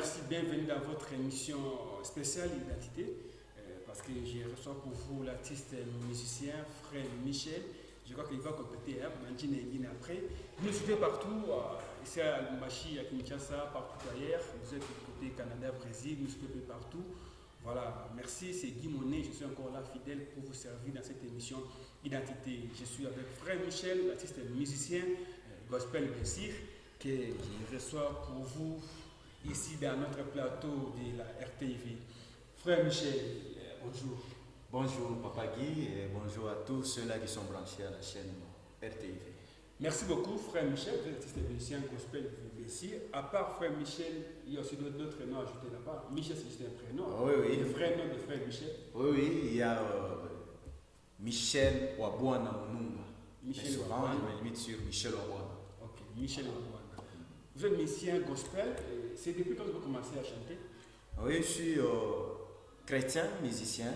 merci, bienvenue dans votre émission spéciale Identité, parce que je reçois pour vous l'artiste musicien Frère Michel. Je crois qu'il va compléter, hein, Mandine et Guine après. Vous nous suivez partout, ici à Lubumbashi, à Kinshasa, partout ailleurs. Vous êtes du côté Canada, Brésil, vous nous suivez partout. Voilà, merci, c'est Guy Monet, je suis encore là fidèle pour vous servir dans cette émission Identité. Je suis avec Frère Michel, l'artiste musicien, gospel bien sûr, que je reçois pour vous ici dans notre plateau de la RTV. Frère Michel, bonjour. Bonjour Papa Guy et bonjour à tous ceux-là qui sont branchés à la chaîne RTV. Merci beaucoup Frère Michel, vous êtes artiste musicien gospel ici. À part Frère Michel, il y a aussi d'autres noms ajoutés là-bas. Michel c'est juste un prénom. Oui, oui. Le vrai nom de Frère Michel. Oui, oui, il y a Michel Wabouana Moununga. Michel Mais souvent, Wabouana. je me limite sur Michel Wabouana. Ok, Michel Wabouana. Vous êtes musicien gospel, c'est depuis quand vous avez commencé à chanter? Oui, je suis chrétien, musicien.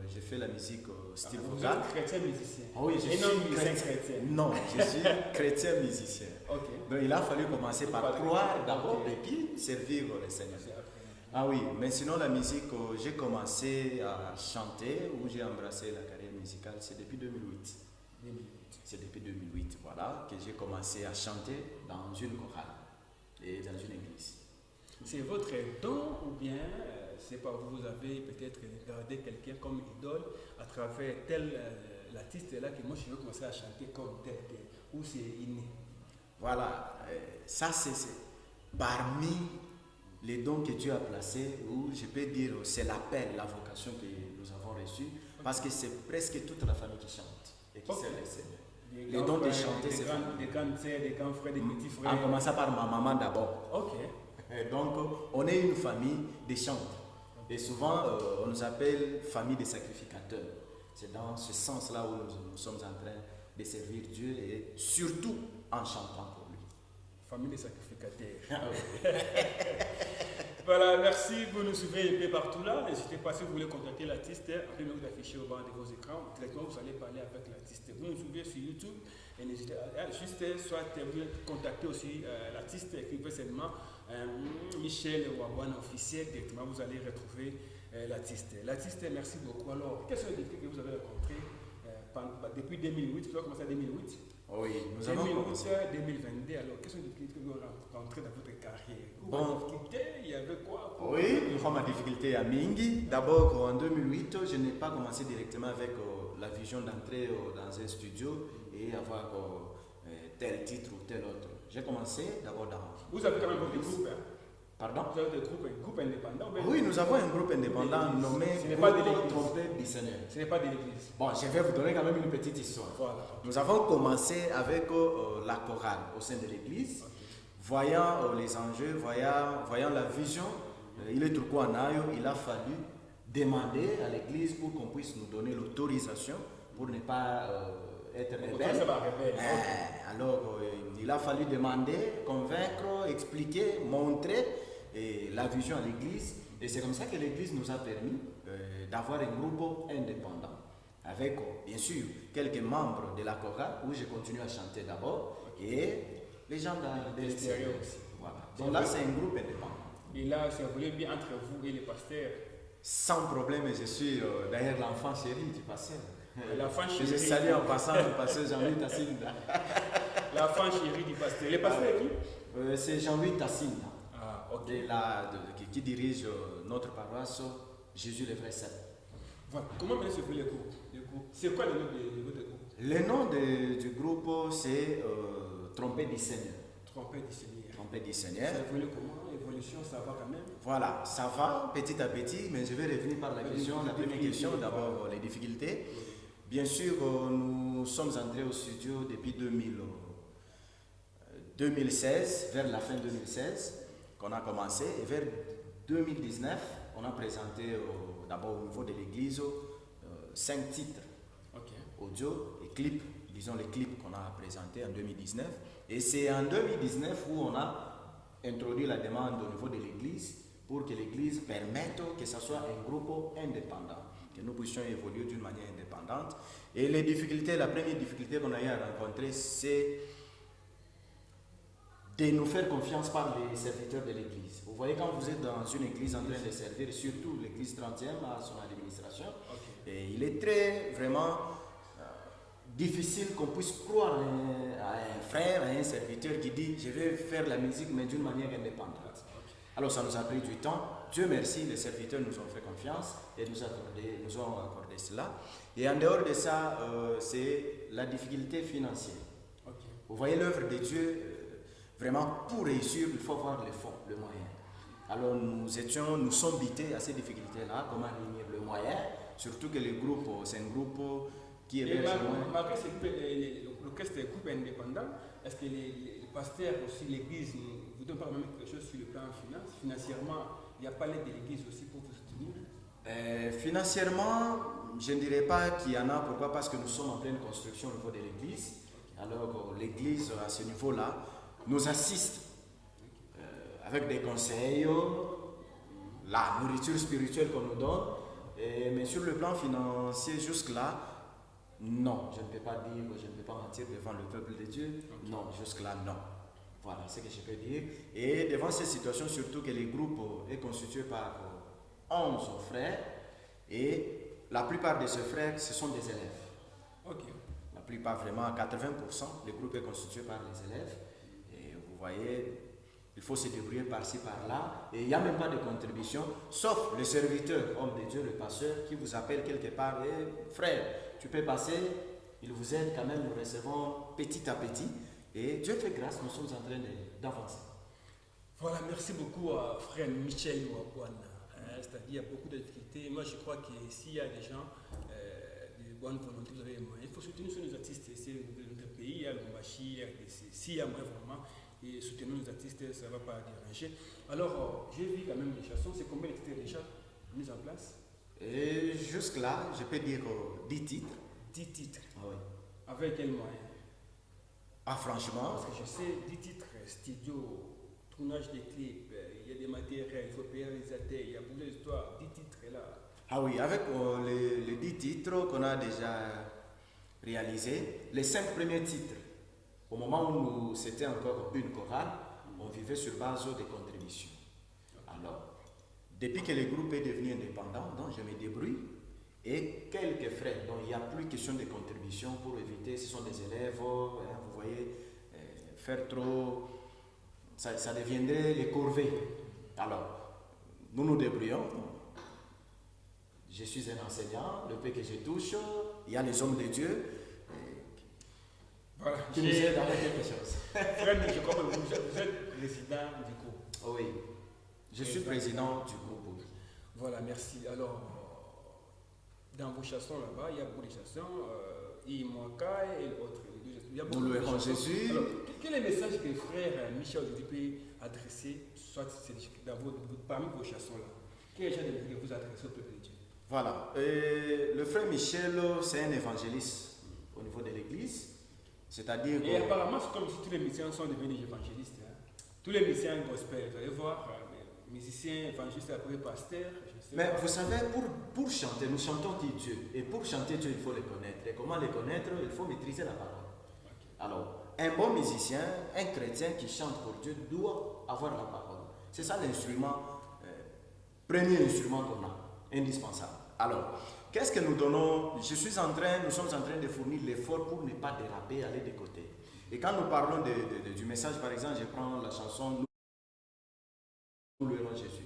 J'ai fait la musique style Vous vocal. êtes chrétien musicien. Oui, je Et suis non musicien chrétien. Non, je suis chrétien musicien. Ok. Donc il a fallu commencer par Pas croire chrétien, d'abord ok. et puis servir le Seigneur. C'est après. Ah oui, mais sinon la musique, j'ai commencé à chanter ou j'ai embrassé la carrière musicale, c'est depuis 2008. 2008. C'est depuis 2008, voilà, que j'ai commencé à chanter dans une chorale et dans une église. C'est votre don ou bien c'est pas vous avez peut-être regardé quelqu'un comme idole à travers tel l'artiste là que moi je veux commencer à chanter comme tel ou c'est inné. Voilà, ça c'est parmi les dons que Dieu a placés, où je peux dire c'est l'appel, la vocation que nous avons reçue, parce que c'est presque toute la famille qui chante et qui sert le Seigneur. Les dons de chanter, c'est des grandes sœurs, des grands frères, des petits frères. En commençant par ma maman d'abord. Ok. Et donc, on est une famille des chanteurs. Et souvent, on nous appelle famille des sacrificateurs. C'est dans ce sens-là où nous sommes en train de servir Dieu et surtout en chantant pour lui. Famille des sacrificateurs. Ah oui. Voilà, merci, vous nous suivez un peu partout là. N'hésitez pas si vous voulez contacter l'artiste, après nous afficher au bas de vos écrans. Directement, vous allez parler avec l'artiste. Vous nous suivez sur YouTube et n'hésitez juste soit vous contacter aussi l'artiste, écrivez seulement Michel Wabouana officiel. Directement, vous allez retrouver l'artiste. L'artiste, merci beaucoup. Alors, quels sont les défis que vous avez rencontrés depuis 2008? Vous avez commencé en 2008. Oui, nous avons 2008 commencé. 2022, alors quelles sont les difficultés que vous avez rencontrées dans votre carrière? Bon. Il y avait quoi? Oui, nous avons ma difficulté à Mingi. D'abord, en 2008, je n'ai pas commencé directement avec la vision d'entrer dans un studio et avoir tel titre ou tel autre. J'ai commencé d'abord dans... Vous avez quand même votre groupe, hein? Pardon? Vous avez des groupes indépendants? Oui, nous avons un groupe indépendant nommé Ce n'est pas de Groupe l'église. Trompette du Seigneur. Ce n'est pas de l'église. Bon, je vais vous donner quand même une petite histoire. Voilà. Nous avons commencé avec la chorale au sein de l'église, voyant les enjeux, voyant la vision. Il est turquois en Ayo, il a fallu demander à l'église pour qu'on puisse nous donner l'autorisation pour ne pas être rebelle. Ça va rebelle. Alors, il a fallu demander, convaincre, expliquer, montrer la vision à l'église. Et c'est comme ça que l'église nous a permis d'avoir un groupe indépendant. Avec, bien sûr, quelques membres de la chorale où je continue à chanter d'abord et les gens de l'extérieur aussi. Voilà. Donc là, c'est un groupe indépendant. Et là, si vous voulez bien entre vous et les pasteurs. Sans problème, je suis d'ailleurs l'enfant chéri du pasteur. L'enfant Je chéri. salue en passant le pasteur Jean-Louis Tassinda. L'enfant chéri du pasteur. Les pasteurs qui? C'est Jean-Louis Tassinda. Ah, ok. Qui dirige notre paroisse Jésus le vrai Saint. Voilà. Comment maintenant se fait les groupes? C'est quoi le nom de votre groupe? Le nom du groupe, c'est Trompette du Seigneur. Trompette du Seigneur. Trompette du Seigneur. Ça évolue comment? Évolution, ça va quand même? Voilà, ça va petit à petit, mais je vais revenir par la première question, d'abord les difficultés. Bien sûr, nous sommes entrés au studio depuis 2016, vers la fin 2016, qu'on a commencé, et vers 2019, on a présenté d'abord au niveau de l'église 5 titres audio et clips, disons les clips qu'on a présentés en 2019. Et c'est en 2019 où on a introduit la demande au niveau de l'église pour que l'église permette que ce soit un groupe indépendant, que nous puissions évoluer d'une manière indépendante. Et les difficultés, la première difficulté qu'on a eu à rencontrer, c'est de nous faire confiance par les serviteurs de l'église. Vous voyez, quand vous êtes dans une église en train de servir, surtout l'église 30e à son administration, et il est très vraiment difficile qu'on puisse croire à un frère, à un serviteur qui dit je vais faire la musique mais d'une manière indépendante. Alors ça nous a pris du temps. Dieu merci, les serviteurs nous ont fait confiance et nous ont accordé cela. Et en dehors de ça, c'est la difficulté financière. Vous voyez l'œuvre de Dieu, vraiment pour réussir, il faut avoir les fonds, le moyen. Alors nous sommes bités à ces difficultés-là, comment réunir le moyen, surtout que le groupe, c'est un groupe qui est malgré l'orchestre est un groupe indépendant, est-ce que les pasteurs aussi, l'église, vous donnent pas même quelque chose sur le plan financièrement, il n'y a pas l'aide de l'église aussi pour vous soutenir? Financièrement, je ne dirais pas qu'il y en a. Pourquoi? Parce que nous sommes en pleine construction au niveau de l'église. Alors l'église, à ce niveau-là, nous assiste avec des conseils, la nourriture spirituelle qu'on nous donne. Mais sur le plan financier, jusque-là, non, je ne peux pas dire, je ne peux pas mentir devant le peuple de Dieu. Non, jusque-là, non. Voilà ce que je peux dire. Et devant ces situations, surtout que le groupe est constitué par 11 frères, et la plupart de ces frères, ce sont des élèves. La plupart, vraiment, à 80%, le groupe est constitué par les élèves. Et vous voyez, il faut se débrouiller par-ci, par-là. Et il n'y a même pas de contribution, sauf le serviteur, homme de Dieu, le pasteur, qui vous appelle quelque part. Et frère, tu peux passer, il vous aide quand même, nous recevons petit à petit. Et Dieu fait grâce, nous sommes en train d'avancer. Voilà, merci beaucoup à frère Michel Ouakouane. C'est-à-dire qu'il y a beaucoup de difficultés. Moi, je crois que s'il y a des gens de bonne volonté, vous avez les moyens. Il faut soutenir nos artistes ici dans notre pays. Il y a le Mbachi, s'il y a vraiment, et soutenir nos artistes, ça ne va pas déranger. Alors, j'ai vu quand même des chansons. C'est combien de titres déjà mis en place? Et jusque-là, je peux dire 10 titres. 10 titres. Oui. Avec quel moyen? Franchement. Parce que je sais, 10 titres, studio, tournage des clips, il y a des matériels, il faut payer les réalisateurs, il y a beaucoup d'histoires, 10 titres là. Ah oui, avec les 10 titres qu'on a déjà réalisés, les 5 premiers titres, au moment où c'était encore une chorale, on vivait sur base des contributions. Alors, depuis que le groupe est devenu indépendant, donc je me débrouille, et quelques frères, donc il n'y a plus question de contribution pour éviter, ce sont des élèves, vous voyez, faire trop, ça deviendrait les corvées. Alors, nous nous débrouillons. Je suis un enseignant, le peu que je touche, il y a les hommes de Dieu voilà, qui nous aident avec quelque chose. Frère, je crois que vous êtes président du groupe. Oui, je suis président du groupe. Voilà, merci. Alors, dans vos chansons là-bas, il y a beaucoup de chansons, Imwaka et autres. Il y a beaucoup nous louons Jésus. Alors, quel est le message que frère Michel aujourd'hui peut adresser, soit parmi vos chansons là? Quel est le genre de message que vous adressez au peuple de Dieu? Voilà. Le frère Michel, c'est un évangéliste au niveau de l'église. C'est-à-dire et apparemment, c'est comme si tous les musiciens sont devenus évangélistes. Hein. Tous les musiciens gospel, vous allez voir, les musiciens évangélistes, après pasteurs. Mais vous savez, pour chanter, nous chantons qui Dieu. Et pour chanter Dieu, il faut le connaître. Et comment le connaître? Il faut maîtriser la parole. Alors, un bon musicien, un chrétien qui chante pour Dieu doit avoir la parole. C'est ça l'instrument, premier instrument qu'on a, indispensable. Alors, qu'est-ce que nous donnons? Nous sommes en train de fournir l'effort pour ne pas déraper, aller de côté. Et quand nous parlons du message, par exemple, je prends la chanson Nous louons Jésus.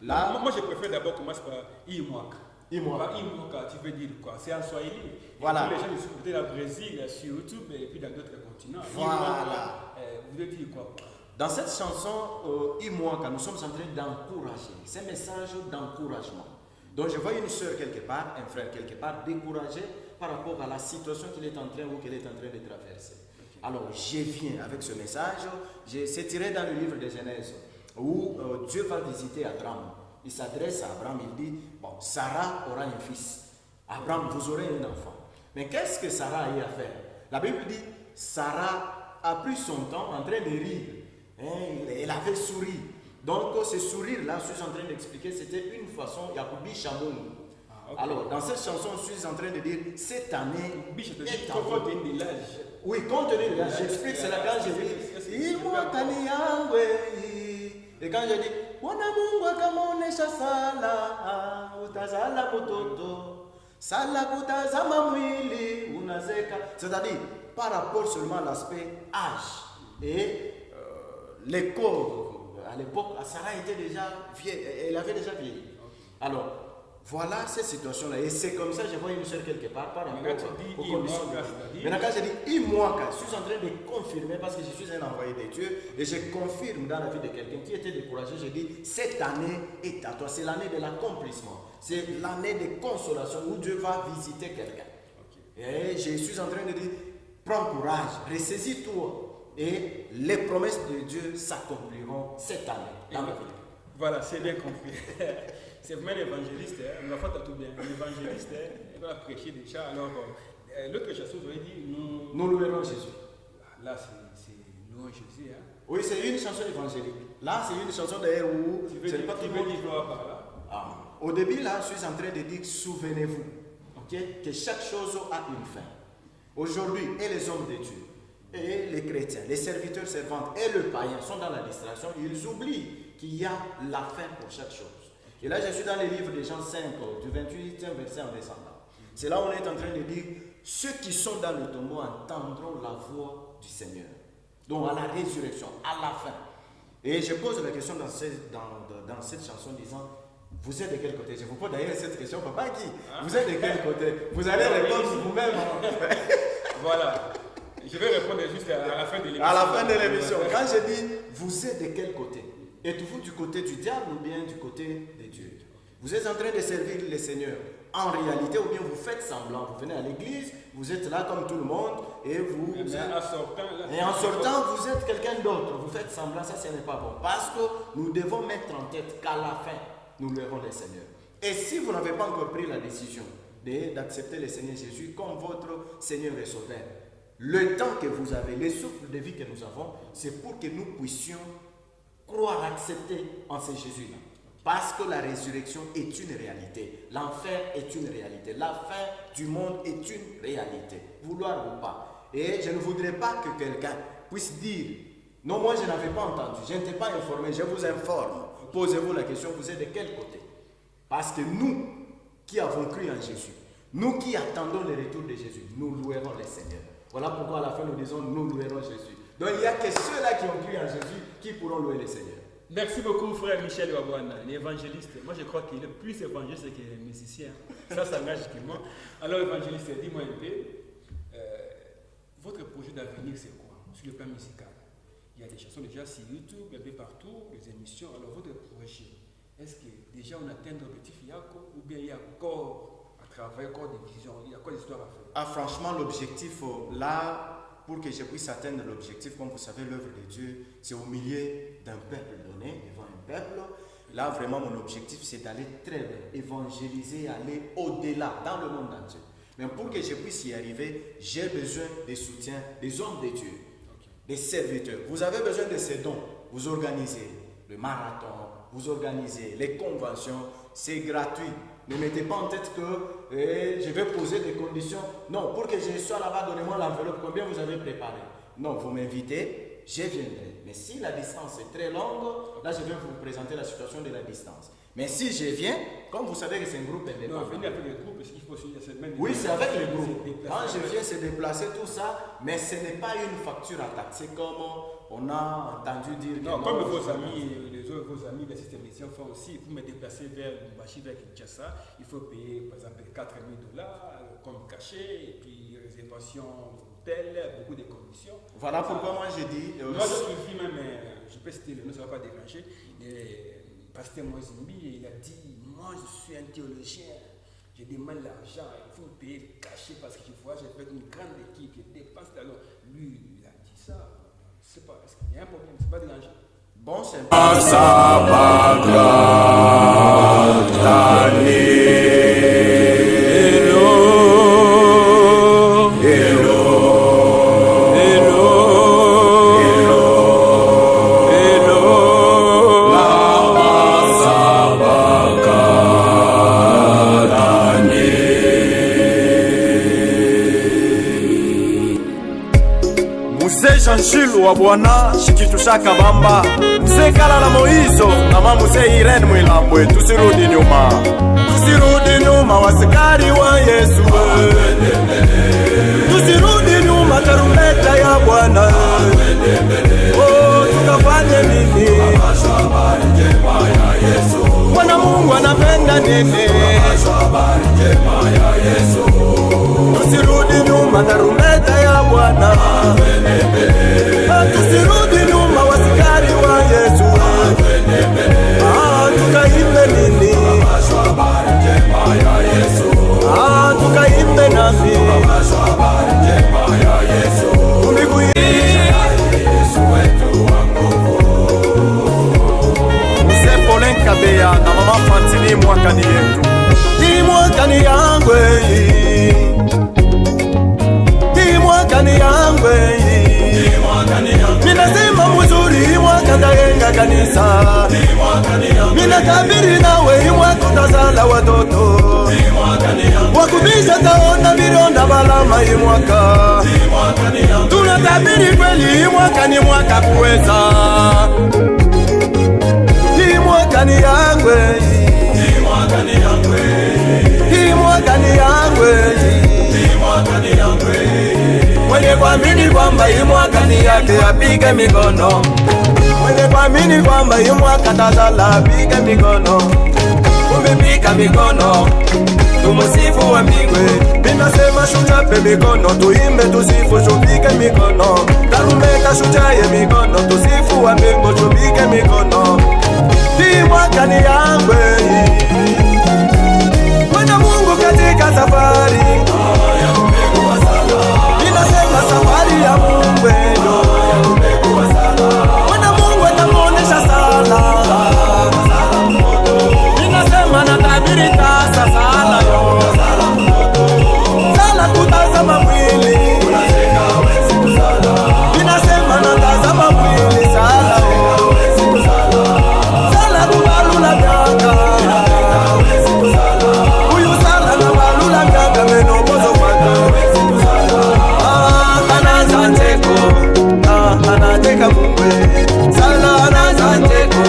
Là, moi, je préfère d'abord commencer par Imwaka. Imwaka. Imwaka, tu veux dire quoi? C'est en Swahili. Voilà. Les gens du côté de la Brésil, sur YouTube et puis dans d'autres continents. Voilà. Vous voulez dire quoi? Dans cette chanson, Imwaka, nous sommes en train d'encourager. C'est un message d'encouragement. Donc je vois une soeur quelque part, un frère quelque part, découragé par rapport à la situation qu'il est en train ou qu'elle est en train de traverser. Alors je viens avec ce message, c'est tiré dans le livre de Genèse, où Dieu va visiter Abraham. Il s'adresse à Abraham, il dit, bon, Sarah aura un fils. Abraham, vous aurez un enfant. Mais qu'est-ce que Sarah a eu à faire? La Bible dit, Sarah a pris son temps en train de rire. Elle avait souri. Donc ce sourire-là, je suis en train d'expliquer, c'était une façon, Yacoubi Chamoun. Alors, dans cette chanson, je suis en train de dire, cette année, Oui, compte tenu, j'explique, c'est là quand j'ai dit, et quand j'ai dit, c'est-à-dire, par rapport seulement à l'aspect âge et l'école, à l'époque, Sarah était déjà vieille, elle avait déjà vieilli. Alors, voilà cette situation-là. Et c'est comme ça que je vois une soeur quelque part par rapport aux conditions. Maintenant, quand je dis je suis en train de confirmer parce que je suis un envoyé de Dieu et je confirme dans la vie de quelqu'un qui était découragé. Je dis cette année est à toi. C'est l'année de l'accomplissement. C'est l'année de consolation où Dieu va visiter quelqu'un. Et je suis en train de dire prends courage, ressaisis-toi et les promesses de Dieu s'accompliront cette année dans la vie. Voilà, c'est bien compris. C'est vraiment l'évangéliste, on va faire tout bien. L'évangéliste, il va prêcher déjà. Alors, l'autre chanson, vous avez dit, nous louerons Jésus. Là, c'est louons Jésus. Hein? Oui, c'est une chanson évangélique. Là, c'est une chanson d'ailleurs où. Tu veux dire quoi par là? Au début, là, je suis en train de dire souvenez-vous que chaque chose a une fin. Aujourd'hui, et les hommes de Dieu, et les chrétiens, les serviteurs, servantes et le païen sont dans la distraction. Ils oublient qu'il y a la fin pour chaque chose. Et là, je suis dans les livres de Jean 5, du 28e verset en descendant. C'est là où on est en train de dire ceux qui sont dans le tombeau entendront la voix du Seigneur. Donc, à la résurrection, à la fin. Et je pose la question dans cette chanson disant vous êtes de quel côté? Je vous pose d'ailleurs cette question, papa qui vous êtes de quel côté? Vous allez répondre vous-même. Voilà. Je vais répondre juste à la fin de l'émission. À la fin de l'émission. Quand je dis vous êtes de quel côté? Êtes-vous du côté du diable ou bien du côté de Dieu? Vous êtes en train de servir le Seigneur en réalité ou bien vous faites semblant? Vous venez à l'église, vous êtes là comme tout le monde et vous. En sortant, vous êtes quelqu'un d'autre. Vous faites semblant, ça ce n'est pas bon. Parce que nous devons mettre en tête qu'à la fin, nous louerons le Seigneur. Et si vous n'avez pas encore pris la décision d'accepter le Seigneur Jésus comme votre Seigneur et Sauveur, le temps que vous avez, le souffle de vie que nous avons, c'est pour que nous puissions croire, accepter en ce Jésus-là. Parce que la résurrection est une réalité. L'enfer est une réalité. La fin du monde est une réalité. Vouloir ou pas. Et je ne voudrais pas que quelqu'un puisse dire non, moi je n'avais pas entendu, je n'étais pas informé, je vous informe. Posez-vous la question, vous êtes de quel côté? Parce que nous qui avons cru en Jésus, nous qui attendons le retour de Jésus, nous louerons le Seigneur. Voilà pourquoi à la fin nous disons nous louerons Jésus. Donc il n'y a que ceux-là qui ont cru en Jésus qui pourront louer le Seigneur. Merci beaucoup, frère Michel Wabouana, l'évangéliste. Moi, je crois qu'il est plus évangéliste que musicien. Ça s'engage que moi. Alors, évangéliste, dis-moi un peu, votre projet d'avenir, c'est quoi sur le plan musical? Il y a des chansons déjà sur YouTube, un peu partout, des émissions. Alors, votre projet, est-ce que déjà on atteint l'objectif Yako ou bien il y a encore à travailler, encore des visions, il y a encore des histoires à faire? Franchement, l'objectif, là, pour que je puisse atteindre l'objectif, comme vous savez, l'œuvre de Dieu, c'est au milieu d'un peuple donné, devant un peuple. Là, vraiment, mon objectif, c'est d'aller très loin, évangéliser, aller au-delà, dans le monde entier. Mais pour que je puisse y arriver, j'ai besoin des soutiens des hommes de Dieu, des serviteurs. Vous avez besoin de ces dons. Vous organisez le marathon, vous organisez les conventions, c'est gratuit. Ne mettez pas en tête que je vais poser des conditions. Non, pour que je sois là-bas, donnez-moi l'enveloppe. Combien vous avez préparé? Non, vous m'invitez, je viendrai. Mais si la distance est très longue, là je vais vous présenter la situation de la distance. Mais si je viens, comme vous savez que c'est un groupe indépendant. Non, venez avec le groupe, parce qu'il faut suivre cette même. Oui, c'est avec le groupe. Quand je viens, c'est déplacer tout ça, mais ce n'est pas une facture à taxer comme on a entendu dire. Non, comme vos amis, vos amis de cette émission font aussi, pour me déplacer vers Lubumbashi, vers Kinshasa, il faut payer par exemple $4 000 comme cachet, et puis réservation d'hôtel, beaucoup de conditions. Voilà pourquoi moi j'ai dit. Moi je suis même, je peux citer le nom, ça ne va pas déranger. Pasteur Moizimbi, il a dit, moi je suis un théologien, je demande l'argent, il faut payer le cachet parce que je vois, j'ai fait une grande équipe qui dépense. Alors lui, il a dit ça, c'est pas, il y a un problème, c'est pas dérangeant. Bon, c'est Yesu wa Bwana shikitushaka bamba mzee Kala la Moizo kama mzee Irene Mwilambwe, tusirudi nyuma, tusirudi nyuma wasikari wa Yesu, tusirudi nyuma tarumbeta ya Bwana. Oh, tukafanye nini? Bwana Mungu anapenda nini? Tusirudi nyuma tarumbeta ya Bwana. Tusirudi nyuma wasikari wa Yesu. Tukaimbe nini? Tukaimbe nami. Mzee Pauline Kabeya na mama Fantini mwakani yetu. Ni mwakani yangwe. Ni mwakani yangwe. Minasema mzuri mwaka ndayenga kanisa. Mina tabiri nawe mwaka utazala watoto. Wakubisha taona mironda balama mwaka. Tunatabiri kweli mwaka ni mwaka kuweza. Ni mwaka ni yangwe. Ni mwaka ni yangwe. Ni mwaka ni yangwe. Ni mwaka ni yangwe. Mwenye kuamini kwamba hii mwaka ni yake apige mikono. Mwenye kuamini kwamba hii mwaka tazala apige mikono. Umepika mikono, tumusifu wa mbingwe. Minasema shuchape mikono, tuimbe tusifu shupike mikono. Tarumbeta shuchaye mikono, tusifu wa mbingu shupike mikono. Hii mwaka ni yangwe. Bwana Mungu katika safari. Minasema safari ya Mungu ndo. Bwana Mungu atamuonesha sala. Minasema natabiri tasa sala yo. Sala kutazama mwili. Minasema natazama mwili sala yo. Sala kubalula miaka. Huyu sala na balula miaka menobozo kwaka. Anateka Mungu. Sala anateko.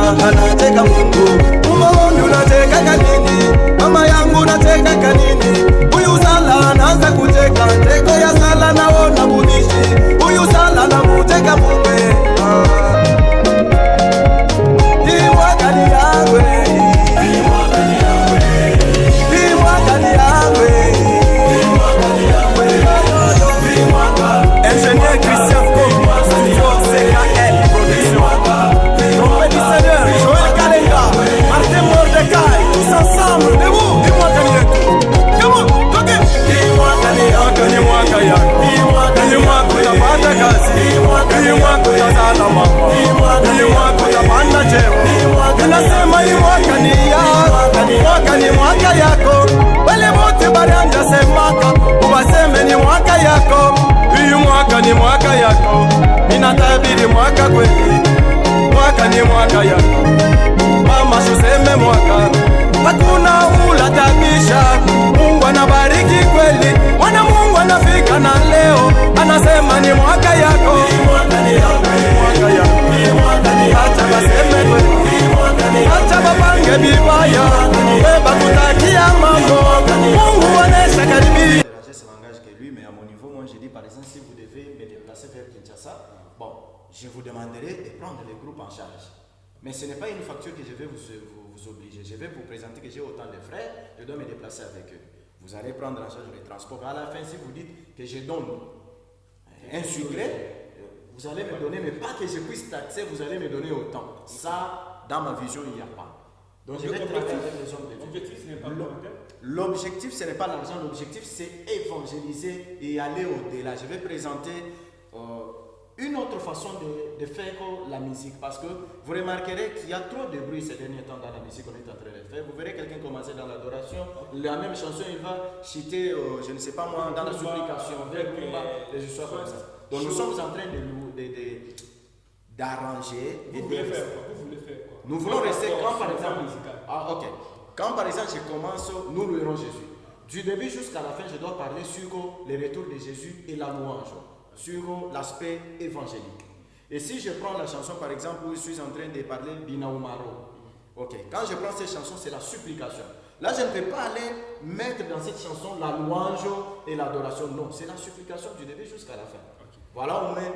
Anateka Mungu. Umaoni unateka kanini? Mama yangu unateka kanini? Huyu sala anaanza kuteka. Teko ya sala naona budishi. Huyu sala namuteka Mungu. Hii mwaka ni yangwe. Hii mwaka ni yangwe. Hii mwaka ni yangwe. Hii mwaka ni yangwe. Hii mwaka. Ingénieur Christian Kombo, CKL Production. Compétiteur Joël Kalenga, Martin Mordecai, tous ensemble, debout. Hii mwaka ni yetu. Come on, toke. Hii mwaka ni yako, ni mwaka yako. Hii mwaka utapata kazi. Hii mwaka utazala mama. Hii mwaka utapanda cheo. Ninasema hii mwaka ni yako. Mwaka ni mwaka yako. Wale wote baranja semaka, ubaseme ni mwaka yako. Hii mwaka ni mwaka yako. Ninatabiri mwaka kweli. Mwaka ni mwaka yako. Mama shuseme mwaka. Hakuna ulatabisha. Mungu anabariki kweli. Mwana Mungu anafika na leo. Anasema ni mwaka yako. Hii mwaka ni yako. Mwaka yako. Hii mwaka ni acha baseme kweli. Hii mwaka ni acha babange bibaya. Beba kutakia mambo. Mungu anesha karibia. Par exemple, si vous devez me déplacer vers Kinshasa, bon, je vous demanderai de prendre le groupe en charge. Mais ce n'est pas une facture que je vais vous obliger. Je vais vous présenter que j'ai autant de frères, je dois me déplacer avec eux. Vous allez prendre en charge le transport. À la fin, si vous dites que je donne un sucré, vous allez me donner, mais pas que je puisse taxer, vous allez me donner autant. Ça, dans ma vision, il n'y a pas. Donc je vais travailler avec les hommes de Dieu. L'objectif, ce n'est pas l'objectif, ce n'est pas l'argent, l'objectif, c'est évangéliser et aller au-delà. Je vais présenter une autre façon de faire la musique, parce que vous remarquerez qu'il y a trop de bruit ces derniers temps dans la musique qu'on est en train de faire. Vous verrez quelqu'un commencer dans l'adoration, la même chanson, il va chuter, je ne sais pas moi, dans la supplication, vers des histoires comme ça. Donc nous sommes en train d'arranger. Vous voulez faire quoi? Vous voulez faire quoi? Nous voulons rester quand par exemple. Ah ok. Quand par exemple je commence, nous louerons Jésus. Du début jusqu'à la fin, je dois parler sur le retour de Jésus et la louange. sur l'aspect évangélique. Et si je prends la chanson par exemple où je suis en train de parler Binaumaro, ok, quand je prends cette chanson, c'est la supplication. Là, je ne peux pas aller mettre dans cette chanson la louange et l'adoration. Non, c'est la supplication du début jusqu'à la fin. Okay. Voilà au moins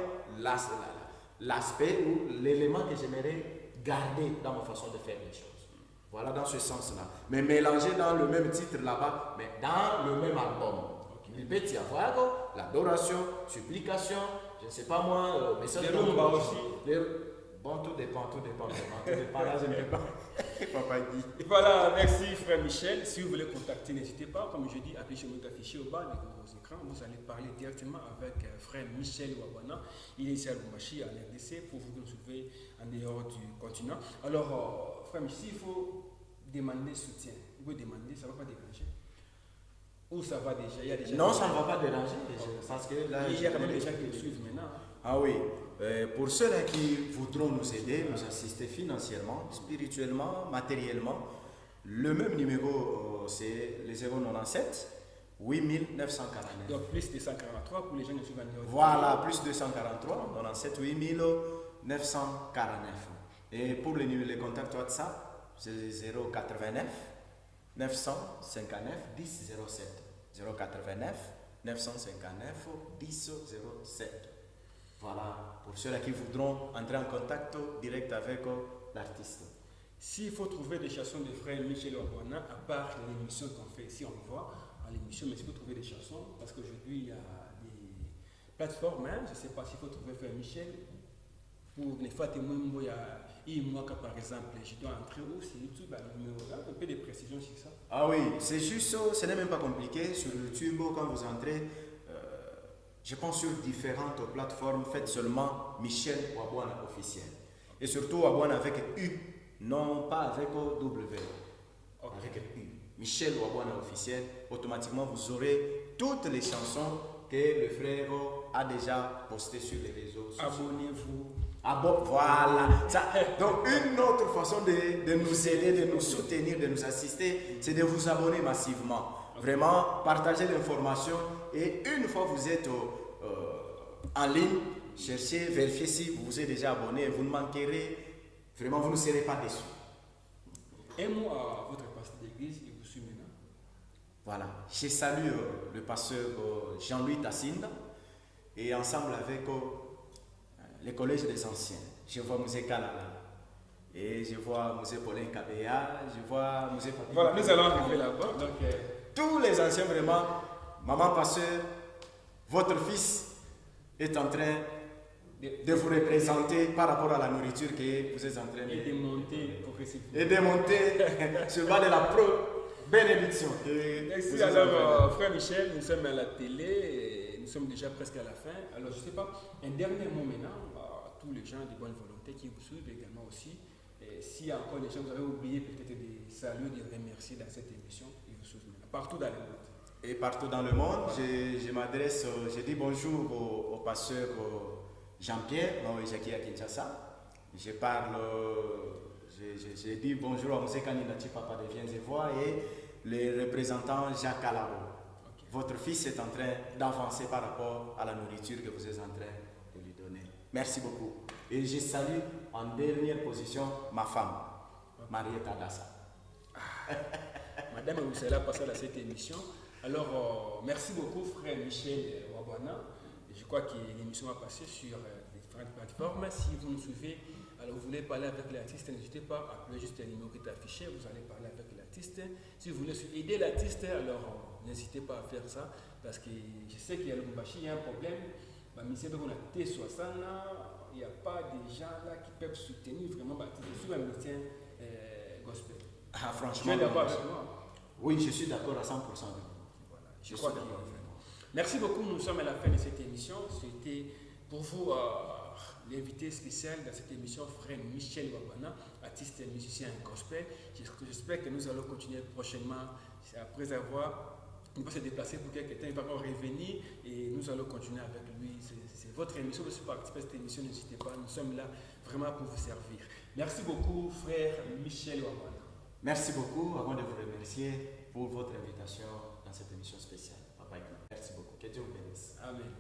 l'aspect ou l'élément que j'aimerais garder dans ma façon de faire les choses. Voilà dans ce sens-là. Mais mélanger dans le même titre là-bas, mais dans le même album. Okay. Il peut y avoir l'adoration, supplication, je ne sais pas moi, message de rumba aussi. Bon, tout dépend, là, je ne peux pas. Papa dit. Voilà, merci frère Michel. Si vous voulez contacter, n'hésitez pas. Comme je dis, appuyez sur votre affiché au bas de vos écrans. Vous allez parler directement avec frère Michel Ouabouana. Il est ici à Lubumbashi, à l'RDC, pour vous retrouver en dehors du continent. Alors, frère Michel, il faut demander soutien. Vous pouvez demander, ça ne va pas déranger. Ou ça va déjà, il y a déjà. Non, ça ne va pas déranger déjà. Parce que là, il y a quand même des gens qui le suivent maintenant. Ah oui. Pour ceux-là qui voudront nous aider, nous assister financièrement, spirituellement, matériellement, le même numéro, c'est le 097 8949. Donc plus 243 pour les gens qui suivent en dehors. Voilà, plus 243, 97 8949. Et pour les contacts WhatsApp, c'est 089 959 10 07. 089 959 10 07. Voilà, pour ceux-là qui voudront entrer en contact direct avec l'artiste. S'il faut trouver des chansons de frère Michel Ouabouana, à part l'émission qu'on fait ici, on le voit à l'émission, mais s'il faut trouver des chansons, parce qu'aujourd'hui il y a des plateformes, hein, je ne sais pas s'il faut trouver frère Michel, pour les fois témoins, il y a Imoaka par exemple, je dois entrer où sur YouTube, un peu de précision sur ça. Ah oui, c'est juste, ce n'est même pas compliqué, sur YouTube, quand vous entrez, je pense sur différentes plateformes, faites seulement Michel Ouabouana officiel. Et surtout Ouabouana avec U, non pas avec W. Okay. Avec U. Michel Ouabouana officiel, automatiquement vous aurez toutes les chansons que le frère a déjà postées sur les réseaux sociaux. Abonnez-vous. Voilà. Ça, donc une autre façon de nous aider, de nous soutenir, de nous assister, c'est de vous abonner massivement. Vraiment, partagez l'information et une fois vous êtes en ligne, cherchez, vérifiez si vous vous êtes déjà abonné, vous ne manquerez, vraiment vous ne serez pas déçus. Un mot à votre pasteur d'église, il vous suit maintenant. Voilà, je salue le pasteur Jean-Louis Tassinda et ensemble avec les collèges des anciens. Je vois M. Kalala et je vois M. Paulin Kabea, je vois M. Papi. Voilà, nous allons arriver là-bas. Tous les anciens, vraiment, maman pasteur, votre fils est en train de vous représenter par rapport à la nourriture que vous êtes en train de monter progressivement. Et de monter sur le bas de la bénédiction. Merci. Alors, frère Michel, nous sommes à la télé et nous sommes déjà presque à la fin. Alors, je ne sais pas, un dernier mot maintenant à tous les gens de bonne volonté qui vous suivent également aussi. S'il y a encore des gens que vous avez oublié peut-être de saluer, de remercier dans cette émission, ils vous suivent maintenant, partout dans le monde. Et partout dans le monde, je m'adresse, je dis bonjour au pasteur Jean-Pierre, Jackie à Kinshasa. Je parle, je dis bonjour à M. Kaninachi, papa de Viens et Voix, et le représentant Jacques Alabo. Okay. Votre fils est en train d'avancer par rapport à la nourriture que vous êtes en train de lui donner. Merci beaucoup. Et je salue en dernière position ma femme, Marietta Dassa. Madame, vous serez là passer à cette émission. Alors, merci beaucoup, frère Michel Ouabouana. Je crois que l'émission va passer sur différentes plateformes. Si vous nous suivez, alors vous voulez parler avec l'artiste, n'hésitez pas à appeler juste un numéro qui est affiché. Vous allez parler avec l'artiste. Si vous voulez aider l'artiste, alors n'hésitez pas à faire ça. Parce que je sais qu'il y a le Lubumbashi, il y a un problème. On a T60, il n'y a pas de gens là qui peuvent soutenir vraiment l'artiste. Je suis un musicien gospel. Ah, franchement. Tu es d'accord avec moi? Oui, je suis d'accord à 100%. Voilà, je crois qu'il y a Merci beaucoup, nous sommes à la fin de cette émission. C'était pour vous l'invité spécial dans cette émission, frère Michel Ouabouana, artiste et musicien gospel. J'espère que nous allons continuer prochainement, après avoir, il va se déplacer pour quelques temps, il va encore revenir et nous allons continuer avec lui. C'est votre émission, vous participez à cette émission, n'hésitez pas, nous sommes là vraiment pour vous servir. Merci beaucoup, frère Michel Ouabouana. Merci beaucoup, avant de vous remercier pour votre invitation dans cette émission spéciale. Papa, merci beaucoup. Que Dieu vous bénisse. Amen.